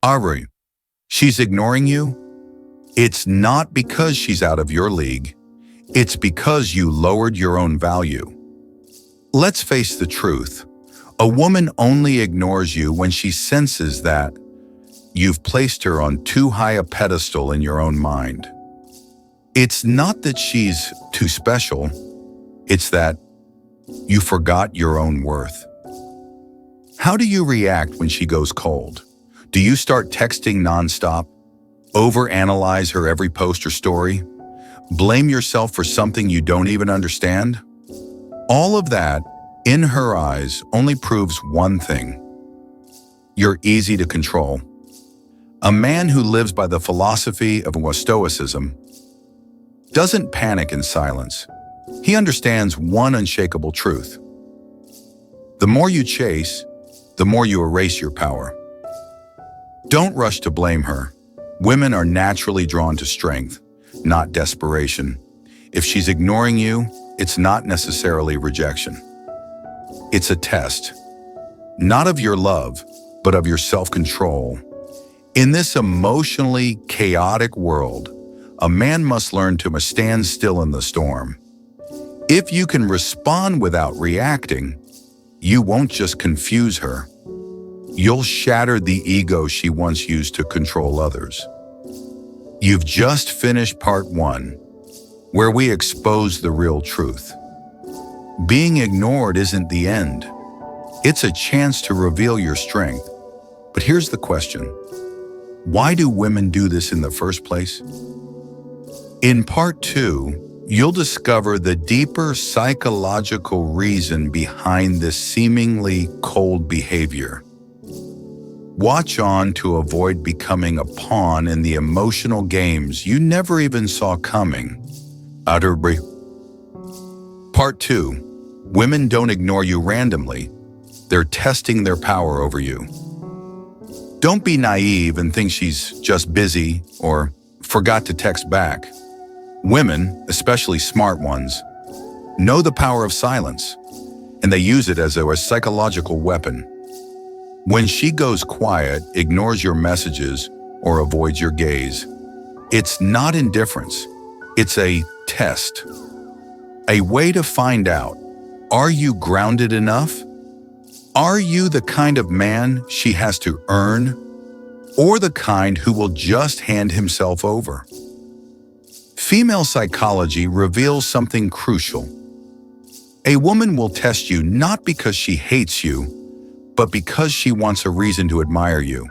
Ari, she's ignoring you? It's not because she's out of your league. It's because you lowered your own value. Let's face the truth. A woman only ignores you when she senses that you've placed her on too high a pedestal in your own mind. It's not that she's too special. It's that you forgot your own worth. How do you react when she goes cold? Do you start texting nonstop? Overanalyze her every post or story? Blame yourself for something you don't even understand? All of that, in her eyes, only proves one thing. You're easy to control. A man who lives by the philosophy of Stoicism doesn't panic in silence. He understands one unshakable truth. The more you chase, the more you erase your power. Don't rush to blame her. Women are naturally drawn to strength, not desperation. If she's ignoring you, it's not necessarily rejection. It's a test, not of your love, but of your self-control. In this emotionally chaotic world, a man must learn to stand still in the storm. If you can respond without reacting, you won't just confuse her. You'll shatter the ego she once used to control others. You've just finished part 1, where we expose the real truth. Being ignored isn't the end. It's a chance to reveal your strength. But here's the question. Why do women do this in the first place? In part 2, you'll discover the deeper psychological reason behind this seemingly cold behavior. Watch on to avoid becoming a pawn in the emotional games you never even saw coming. Part 2. Women don't ignore you randomly. They're testing their power over you. Don't be naive and think she's just busy or forgot to text back. Women, especially smart ones, know the power of silence, and they use it as a psychological weapon. When she goes quiet, ignores your messages, or avoids your gaze, it's not indifference. It's a test. A way to find out, are you grounded enough? Are you the kind of man she has to earn, or the kind who will just hand himself over? Female psychology reveals something crucial. A woman will test you not because she hates you, but because she wants a reason to admire you.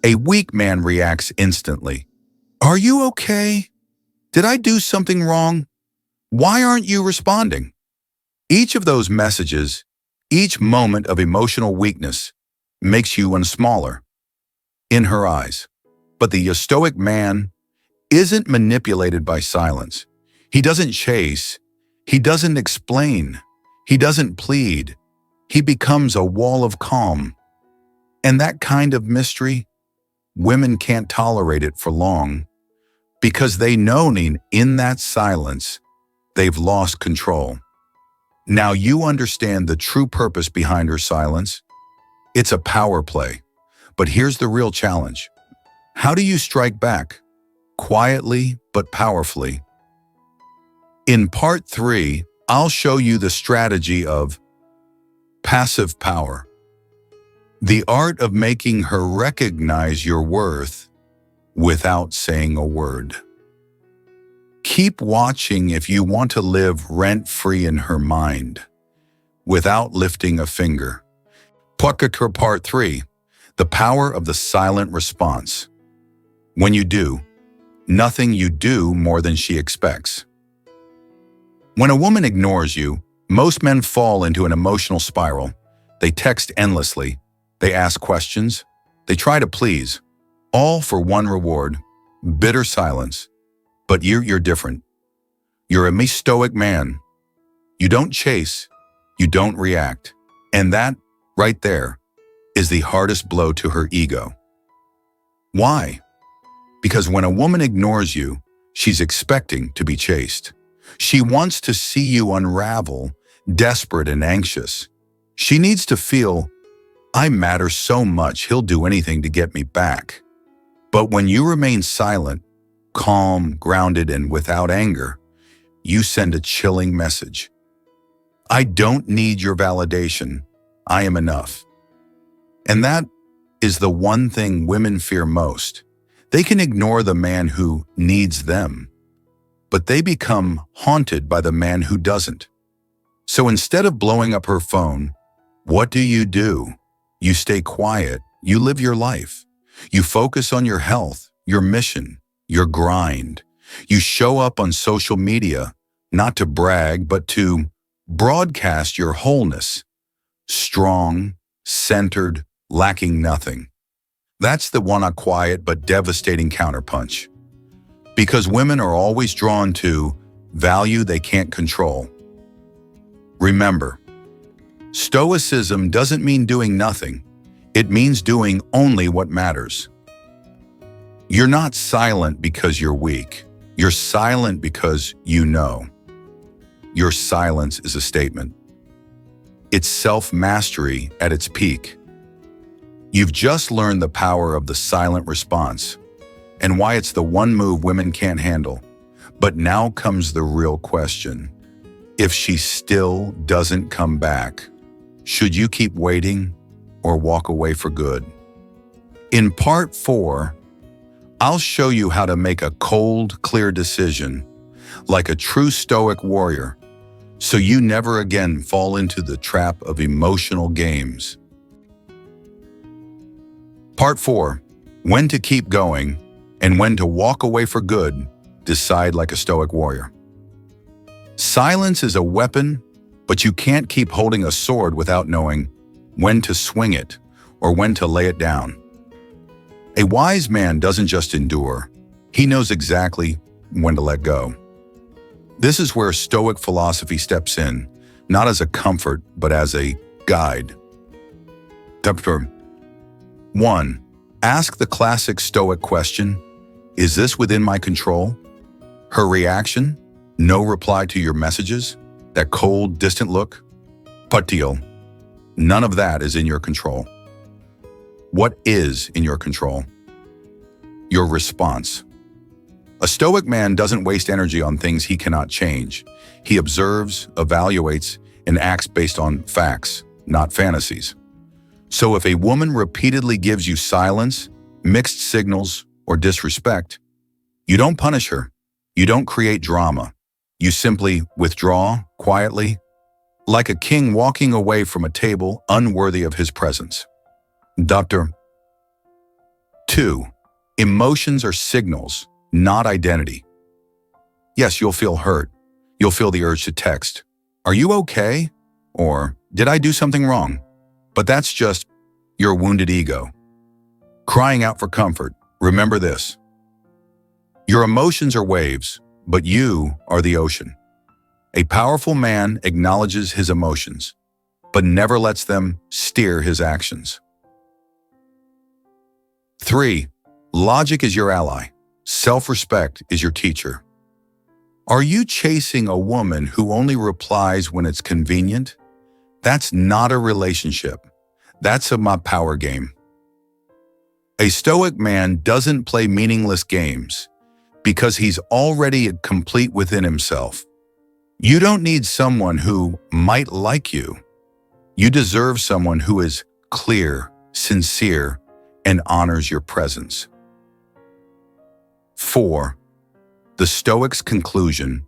A weak man reacts instantly. Are you okay? Did I do something wrong? Why aren't you responding? Each of those messages, each moment of emotional weakness, makes you one smaller in her eyes. But the Stoic man isn't manipulated by silence. He doesn't chase. He doesn't explain. He doesn't plead. He becomes a wall of calm. And that kind of mystery, women can't tolerate it for long because they know in that silence, they've lost control. Now you understand the true purpose behind her silence. It's a power play. But here's the real challenge. How do you strike back? Quietly but powerfully. In part 3, I'll show you the strategy of passive power. The art of making her recognize your worth without saying a word. Keep watching if you want to live rent-free in her mind, without lifting a finger. Part 3, the power of the silent response. When you do, nothing you do more than she expects. When a woman ignores you, most men fall into an emotional spiral. They text endlessly. They ask questions. They try to please. All for one reward, bitter silence. But you're different. You're a Stoic man. You don't chase. You don't react. And that, right there, is the hardest blow to her ego. Why? Because when a woman ignores you, she's expecting to be chased. She wants to see you unravel, desperate and anxious. She needs to feel I matter so much he'll do anything to get me back. But when you remain silent, calm, grounded, and without anger, you send a chilling message. I don't need your validation. I am enough. And that is the one thing women fear most. They can ignore the man who needs them, but they become haunted by the man who doesn't. So instead of blowing up her phone, what do? You stay quiet. You live your life. You focus on your health, your mission, your grind. You show up on social media, not to brag, but to broadcast your wholeness. Strong, centered, lacking nothing. That's the one, a quiet but devastating counterpunch. Because women are always drawn to value they can't control. Remember, Stoicism doesn't mean doing nothing. It means doing only what matters. You're not silent because you're weak. You're silent because you know. Your silence is a statement. It's self-mastery at its peak. You've just learned the power of the silent response and why it's the one move women can't handle. But now comes the real question. If she still doesn't come back, should you keep waiting or walk away for good? In part 4, I'll show you how to make a cold, clear decision like a true Stoic warrior so you never again fall into the trap of emotional games. Part 4, when to keep going and when to walk away for good, decide like a Stoic warrior. Silence is a weapon, but you can't keep holding a sword without knowing when to swing it or when to lay it down. A wise man doesn't just endure, he knows exactly when to let go. This is where Stoic philosophy steps in, not as a comfort, but as a guide. Chapter 1. Ask the classic Stoic question, is this within my control? Her reaction? No reply to your messages? That cold, distant look? Patil. None of that is in your control. What is in your control? Your response. A Stoic man doesn't waste energy on things he cannot change. He observes, evaluates, and acts based on facts, not fantasies. So if a woman repeatedly gives you silence, mixed signals, or disrespect, you don't punish her. You don't create drama. You simply withdraw quietly, like a king walking away from a table unworthy of his presence. Chapter 2. Emotions are signals, not identity. Yes, you'll feel hurt. You'll feel the urge to text, "Are you okay?" Or, "Did I do something wrong?" But that's just your wounded ego, crying out for comfort. Remember this. Your emotions are waves, but you are the ocean. A powerful man acknowledges his emotions, but never lets them steer his actions. 3. Logic is your ally. Self-respect is your teacher. Are you chasing a woman who only replies when it's convenient? That's not a relationship. That's a power game. A Stoic man doesn't play meaningless games because he's already complete within himself. You don't need someone who might like you. You deserve someone who is clear, sincere, and honors your presence. 4. The Stoic's conclusion.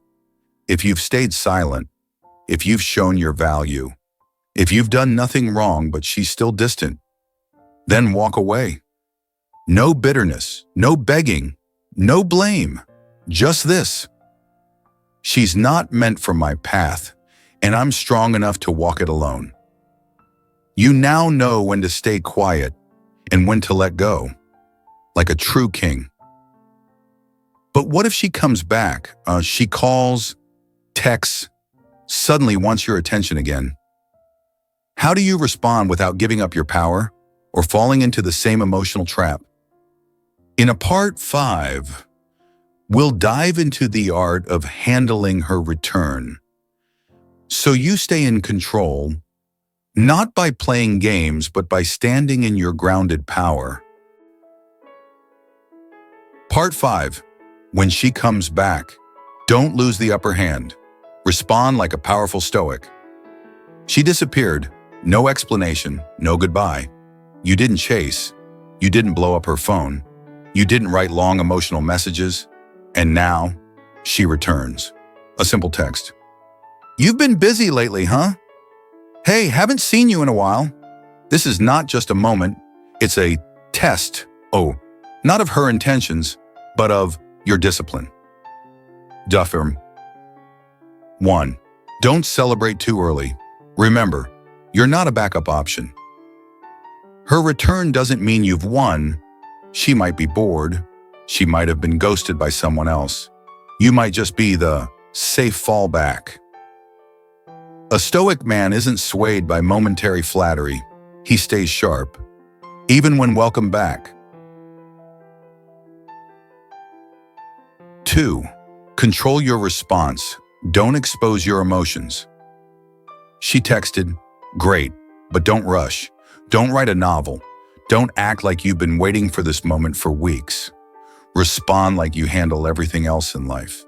If you've stayed silent, if you've shown your value, if you've done nothing wrong but she's still distant, then walk away. No bitterness, no begging, no blame, just this. She's not meant for my path, and I'm strong enough to walk it alone. You now know when to stay quiet and when to let go, like a true king. But what if she comes back? She calls, texts, suddenly wants your attention again. How do you respond without giving up your power or falling into the same emotional trap? In a part 5, we'll dive into the art of handling her return. So you stay in control, Not by playing games, but by standing in your grounded power. Part 5. When she comes back, don't lose the upper hand. Respond like a powerful Stoic. She disappeared. No explanation, no goodbye. You didn't chase. You didn't blow up her phone. You didn't write long emotional messages. And now, she returns. A simple text. You've been busy lately, huh? Hey, haven't seen you in a while. This is not just a moment. It's a test. Oh, not of her intentions, but of your discipline. Duffer. 1. Don't celebrate too early. Remember, you're not a backup option. Her return doesn't mean you've won. She might be bored. She might have been ghosted by someone else. You might just be the safe fallback. A Stoic man isn't swayed by momentary flattery. He stays sharp, even when welcome back. 2. Control your response. Don't expose your emotions. She texted, great, but don't rush. Don't write a novel. Don't act like you've been waiting for this moment for weeks. Respond like you handle everything else in life.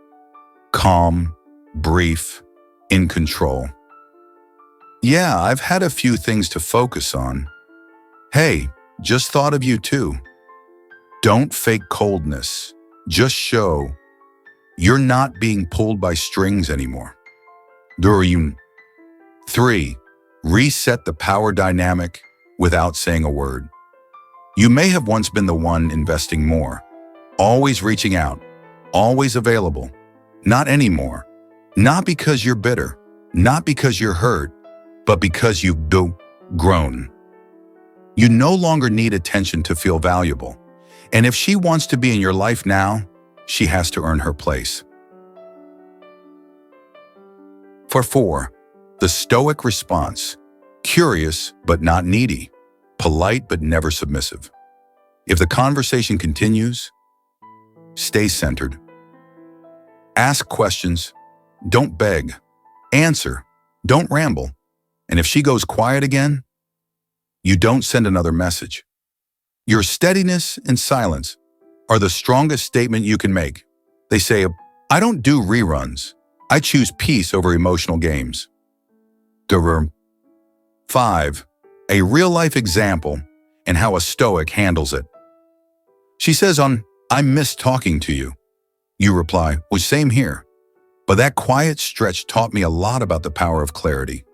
Calm, brief, in control. Yeah, I've had a few things to focus on. Hey, just thought of you too. Don't fake coldness. Just show you're not being pulled by strings anymore. 3. Reset the power dynamic without saying a word. You may have once been the one investing more, always reaching out, always available. Not anymore. Not because you're bitter, not because you're hurt, but because you've grown. You no longer need attention to feel valuable. And if she wants to be in your life now, she has to earn her place. 4. The Stoic response. Curious but not needy. Polite but never submissive. If the conversation continues, stay centered. Ask questions. Don't beg. Answer. Don't ramble. And if she goes quiet again, you don't send another message. Your steadiness and silence are the strongest statement you can make. They say, I don't do reruns. I choose peace over emotional games. 5. A real-life example and how a Stoic handles it. She says I miss talking to you. You reply, well, same here. But that quiet stretch taught me a lot about the power of clarity.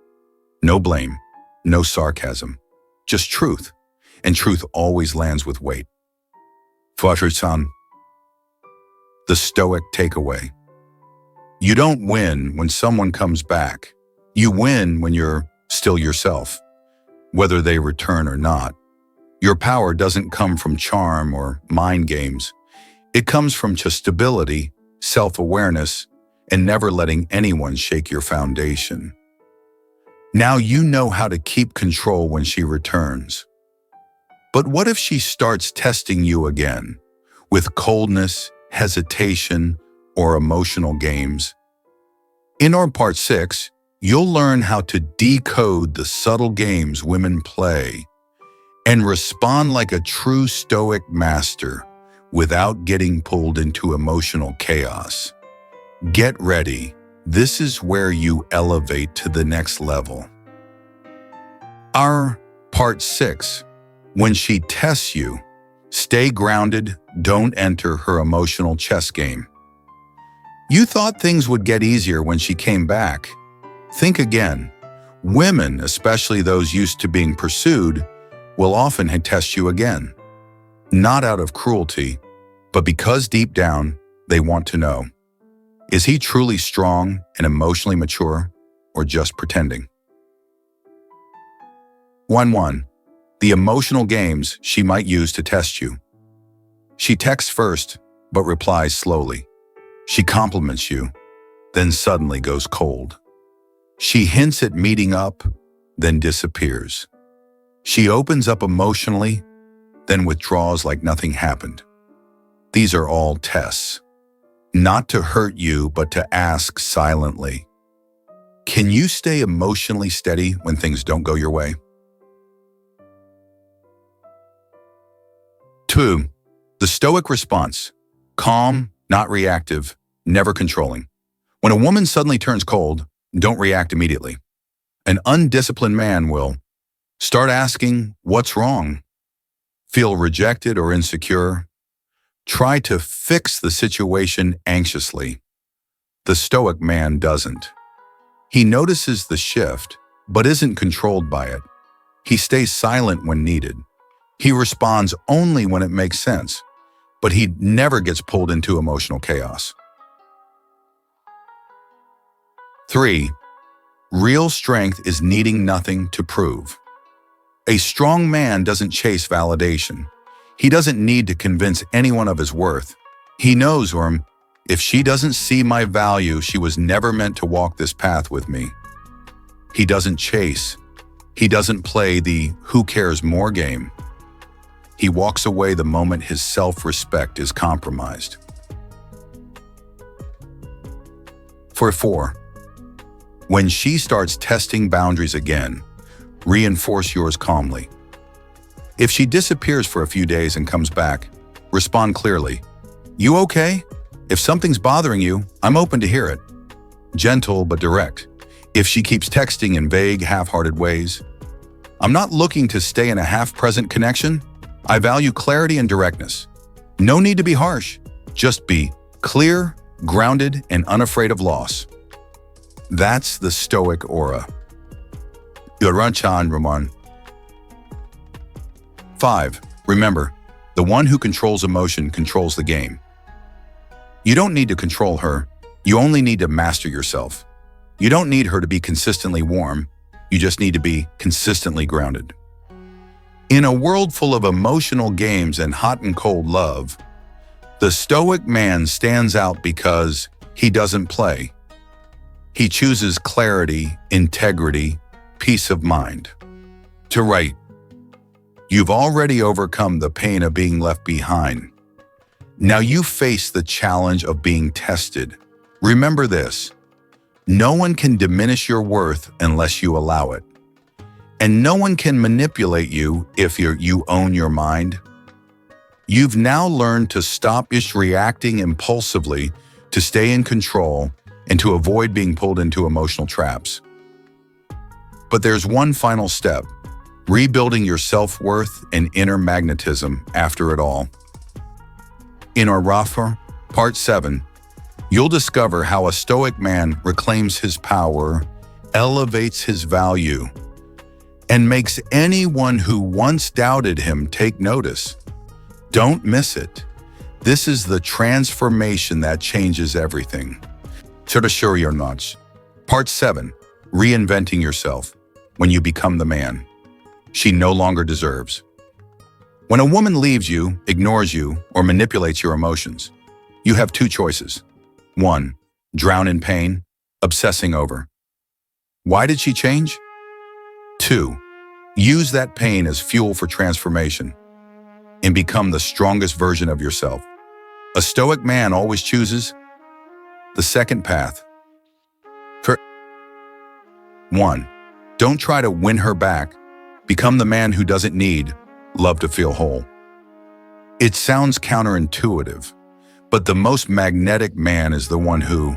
No blame, no sarcasm, just truth. And truth always lands with weight. 4. The Stoic takeaway. You don't win when someone comes back. You win when you're still yourself, whether they return or not. Your power doesn't come from charm or mind games. It comes from just stability, self-awareness, and never letting anyone shake your foundation. Now you know how to keep control when she returns. But what if she starts testing you again, with coldness, hesitation, or emotional games? In our Part 6, you'll learn how to decode the subtle games women play and respond like a true Stoic master without getting pulled into emotional chaos. Get ready. This is where you elevate to the next level. Our Part 6. When she tests you, stay grounded, don't enter her emotional chess game. You thought things would get easier when she came back. Think again. Women, especially those used to being pursued, will often test you again. Not out of cruelty, but because deep down, they want to know. Is he truly strong and emotionally mature, or just pretending? 1. The emotional games she might use to test you. She texts first, but replies slowly. She compliments you, then suddenly goes cold. She hints at meeting up, then disappears. She opens up emotionally, then withdraws like nothing happened. These are all tests. Not to hurt you, but to ask silently. Can you stay emotionally steady when things don't go your way? 2. The Stoic response. Calm, not reactive, never controlling. When a woman suddenly turns cold, don't react immediately. An undisciplined man will start asking, "What's wrong?" Feel rejected or insecure. Try to fix the situation anxiously. The Stoic man doesn't. He notices the shift, but isn't controlled by it. He stays silent when needed. He responds only when it makes sense, but he never gets pulled into emotional chaos. 3. Real strength is needing nothing to prove. A strong man doesn't chase validation. He doesn't need to convince anyone of his worth. He knows, if she doesn't see my value, she was never meant to walk this path with me. He doesn't chase. He doesn't play the who cares more game. He walks away the moment his self-respect is compromised. 4. When she starts testing boundaries again, reinforce yours calmly. If she disappears for a few days and comes back, respond clearly. "You okay? If something's bothering you, I'm open to hear it." Gentle but direct. If she keeps texting in vague, half-hearted ways, "I'm not looking to stay in a half-present connection. I value clarity and directness." No need to be harsh. Just be clear, grounded, and unafraid of loss. That's the Stoic aura. Yoranchan Raman. 5. Remember, the one who controls emotion controls the game. You don't need to control her. You only need to master yourself. You don't need her to be consistently warm. You just need to be consistently grounded. In a world full of emotional games and hot and cold love, the Stoic man stands out because he doesn't play. He chooses clarity, integrity, peace of mind. To write, you've already overcome the pain of being left behind. Now you face the challenge of being tested. Remember this: no one can diminish your worth unless you allow it. And no one can manipulate you if you own your mind. You've now learned to stop just reacting impulsively, to stay in control, and to avoid being pulled into emotional traps. But there's one final step: rebuilding your self-worth and inner magnetism after it all. In our Rafa, Part 7, you'll discover how a Stoic man reclaims his power, elevates his value, and makes anyone who once doubted him take notice. Don't miss it. This is the transformation that changes everything. Part 7, Reinventing Yourself, when you become the man she no longer deserves. When a woman leaves you, ignores you, or manipulates your emotions, you have two choices. 1. Drown in pain, obsessing over. Why did she change? 2. Use that pain as fuel for transformation and become the strongest version of yourself. A Stoic man always chooses the second path. 1. Don't try to win her back. Become the man who doesn't need love to feel whole. It sounds counterintuitive, but the most magnetic man is the one who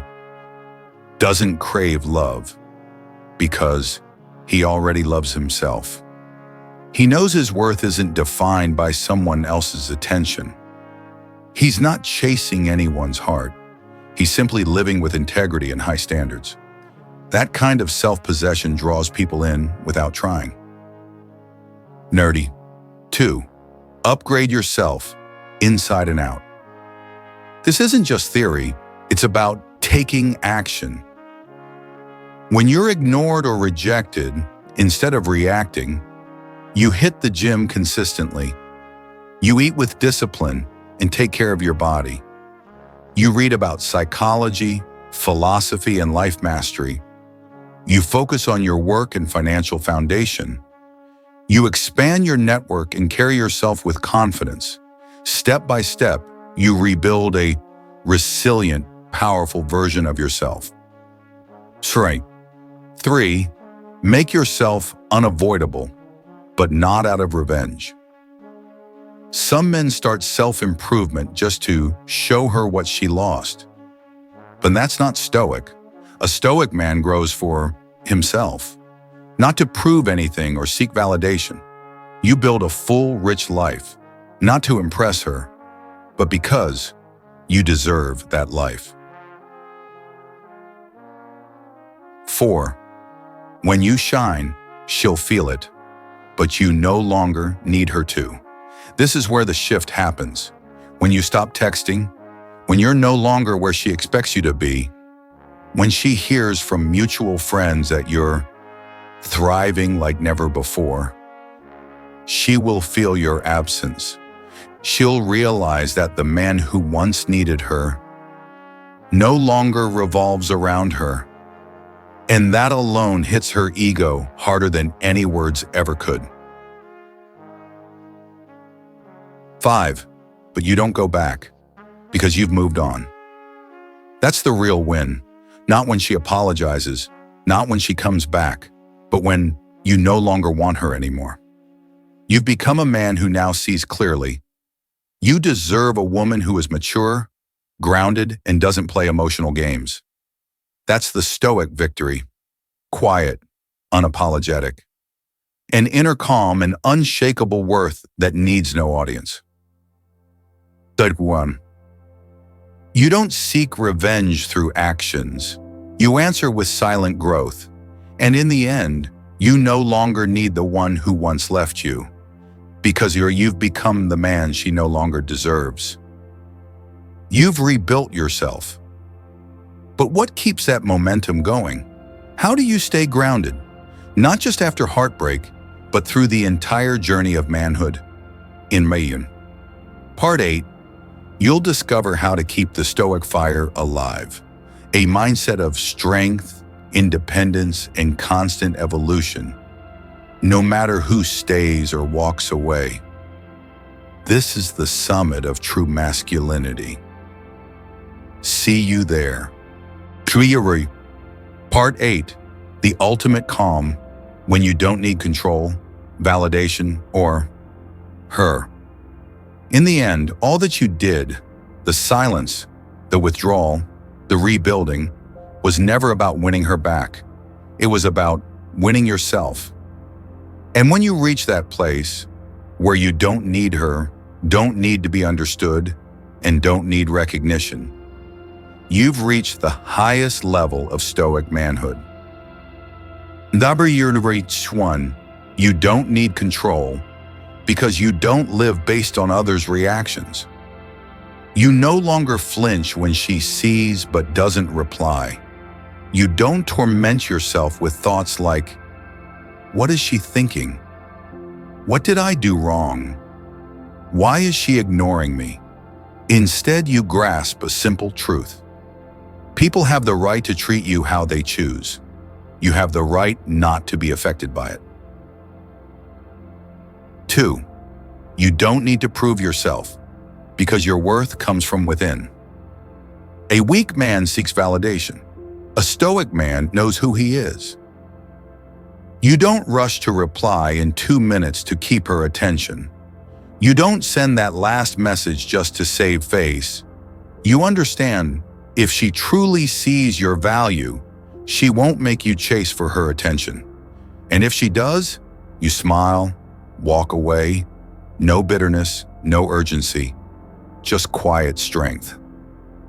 doesn't crave love because he already loves himself. He knows his worth isn't defined by someone else's attention. He's not chasing anyone's heart. He's simply living with integrity and high standards. That kind of self-possession draws people in without trying. Nerdy. 2. Upgrade yourself, inside and out. This isn't just theory, it's about taking action. When you're ignored or rejected, instead of reacting, you hit the gym consistently. You eat with discipline and take care of your body. You read about psychology, philosophy, and life mastery. You focus on your work and financial foundation. You expand your network and carry yourself with confidence. Step by step, you rebuild a resilient, powerful version of yourself. That's right. 3. Make yourself unavoidable, but not out of revenge. Some men start self-improvement just to show her what she lost. But that's not stoic. A stoic man grows for himself, not to prove anything or seek validation. You build a full, rich life, not to impress her, but because you deserve that life. 4. When you shine, she'll feel it, but you no longer need her to. This is where the shift happens. When you stop texting, when you're no longer where she expects you to be, when she hears from mutual friends that you're thriving like never before, she will feel your absence. She'll realize that the man who once needed her no longer revolves around her. And that alone hits her ego harder than any words ever could. 5. But you don't go back, because you've moved on. That's the real win. Not when she apologizes, not when she comes back, but when you no longer want her anymore. You've become a man who now sees clearly. You deserve a woman who is mature, grounded, and doesn't play emotional games. That's the stoic victory. Quiet, unapologetic. An inner calm and unshakable worth that needs no audience. Third one. You don't seek revenge through actions. You answer with silent growth. And in the end, you no longer need the one who once left you, because you've become the man she no longer deserves. You've rebuilt yourself. But what keeps that momentum going? How do you stay grounded? Not just after heartbreak, but through the entire journey of manhood. In Reinvent, Part 8, you'll discover how to keep the stoic fire alive. A mindset of strength, independence, and constant evolution, no matter who stays or walks away. This is the summit of true masculinity. See you there. Part 8, the ultimate calm when you don't need control, validation, or her. In the end, all that you did, the silence, the withdrawal, the rebuilding, was never about winning her back. It was about winning yourself. And when you reach that place where you don't need her, don't need to be understood, and don't need recognition, you've reached the highest level of stoic manhood. Number 1, you don't need control because you don't live based on others' reactions. You no longer flinch when she sees but doesn't reply. You don't torment yourself with thoughts like, what is she thinking? What did I do wrong? Why is she ignoring me? Instead, you grasp a simple truth. People have the right to treat you how they choose. You have the right not to be affected by it. 2, you don't need to prove yourself because your worth comes from within. A weak man seeks validation. A stoic man knows who he is. You don't rush to reply in 2 minutes to keep her attention. You don't send that last message just to save face. You understand, if she truly sees your value, she won't make you chase for her attention. And if she does, you smile, walk away, no bitterness, no urgency, just quiet strength.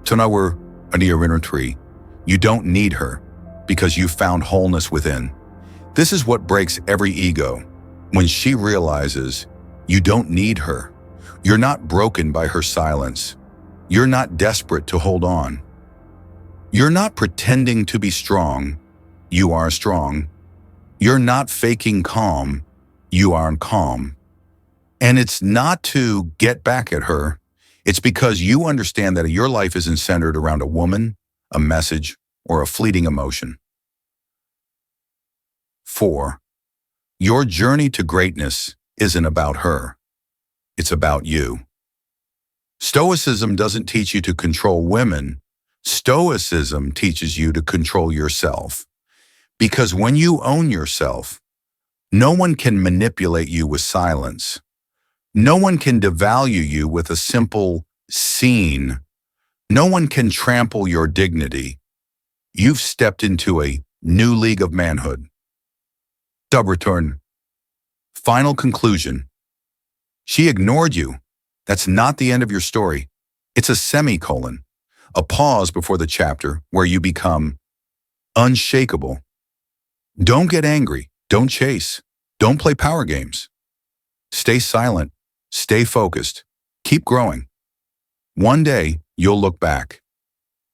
So now we're under your inner tree. You don't need her because you found wholeness within. This is what breaks every ego. When she realizes you don't need her, you're not broken by her silence. You're not desperate to hold on. You're not pretending to be strong. You are strong. You're not faking calm. You aren't calm. And it's not to get back at her. It's because you understand that your life isn't centered around a woman, a message, or a fleeting emotion. 4, your journey to greatness isn't about her. It's about you. Stoicism doesn't teach you to control women. Stoicism teaches you to control yourself. Because when you own yourself, no one can manipulate you with silence. No one can devalue you with a simple scene. No one can trample your dignity. You've stepped into a new league of manhood. Subreturn. Final conclusion. She ignored you. That's not the end of your story. It's a semicolon, a pause before the chapter where you become unshakable. Don't get angry. Don't chase. Don't play power games. Stay silent. Stay focused. Keep growing. One day, you'll look back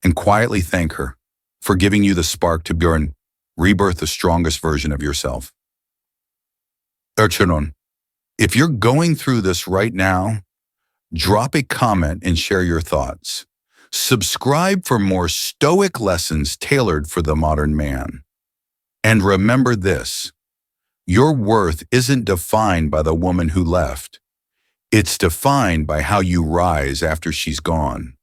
and quietly thank her for giving you the spark to burn, rebirth the strongest version of yourself. Erchanon, if you're going through this right now, drop a comment and share your thoughts. Subscribe for more Stoic lessons tailored for the modern man. And remember this, your worth isn't defined by the woman who left. It's defined by how you rise after she's gone.